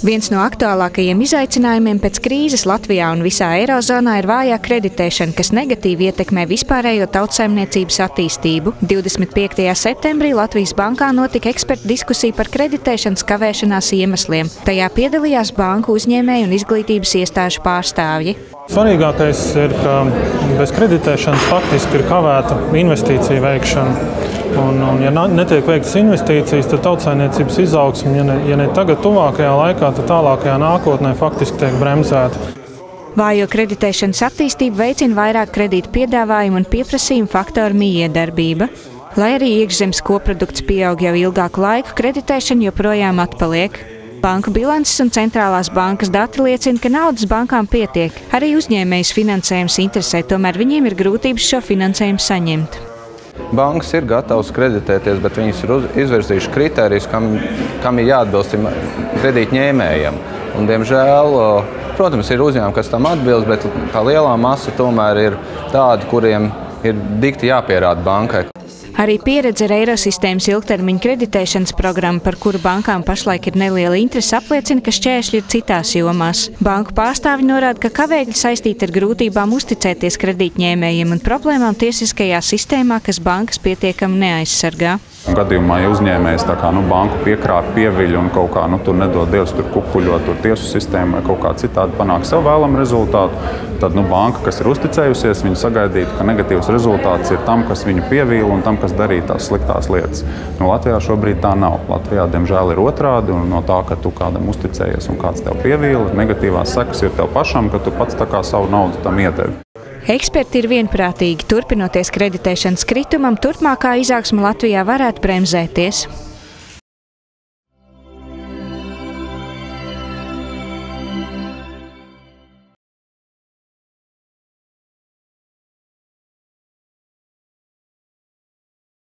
Viens no aktuālākajiem izaicinājumiem pēc krīzes Latvijā un visā Eirozonā ir vājā kreditēšana, kas negatīvi ietekmē vispārējo tautsaimniecības attīstību. 25. septembrī Latvijas bankā notika ekspertu diskusija par kreditēšanas kavēšanās iemesliem. Tajā piedalījās banku uzņēmēju un izglītības iestāžu pārstāvji. Svarīgākais ir, ka bez kreditēšanas faktiski ir kavēta investīcija veikšana. Ja netiek veiktas investīcijas, tad tautsaimniecības izaugsme, ja ne tagad tuvākajā laikā, tad tālākajā nākotnē faktiski tiek bremzēta. Vājo kreditēšanas attīstību veicina vairāk kredītu piedāvājumu un pieprasījumu faktoru mijiedarbība. Lai arī iekšzemes koprodukts pieaug jau ilgāku laiku, kreditēšana joprojām atpaliek. Banku bilances un centrālās bankas dati liecina, ka naudas bankām pietiek. Arī uzņēmējus finansējums interesē, tomēr viņiem ir grūtības šo finansējumu saņemt. Bankas ir gatavas kreditēties, bet viņas ir izvirzījušas kritērijus, kam ir jāatbilst kredītņēmējiem. Un, diemžēl, protams, ir uzņēmumi, kas tam atbilst, bet tā lielā masa tomēr ir tādi, kuriem ir dikti jāpierāda bankai. Arī pieredze ar Eirosistēmas ilgtermiņa kreditēšanas programmu, par kuru bankām pašlaik ir neliela interese, apliecina, ka šķēršļi ir citās jomās. Banku pārstāvji norāda, ka kavēkļi saistīti ar grūtībām uzticēties kredītņēmējiem un problēmām tiesiskajā sistēmā, kas bankas pietiekami neaizsargā. Gadījumā, ja uzņēmējs banku piekrāp, pieviļ un kaut kā tur nedod Dievs tur kukuļot tiesu sistēmu vai kaut kā citādi panāk savu vēlamu rezultātu, tad banka, kas ir uzticējusies, viņa sagaidītu, ka negatīvs rezultāts ir tam, kas viņu pievīla un tam, kas darīja tās sliktās lietas. Latvijā šobrīd tā nav. Latvijā, diemžēl, ir otrādi, un no tā, ka tu kādam uzticējies un kāds tev pievīla, negatīvās sekas ir tev pašam, ka tu pats tā kā savu naudu tam iedevi. Eksperti ir vienprātīgi, turpinoties kreditēšanas kritumam, turpmākā izaugsme Latvijā varētu bremzēties.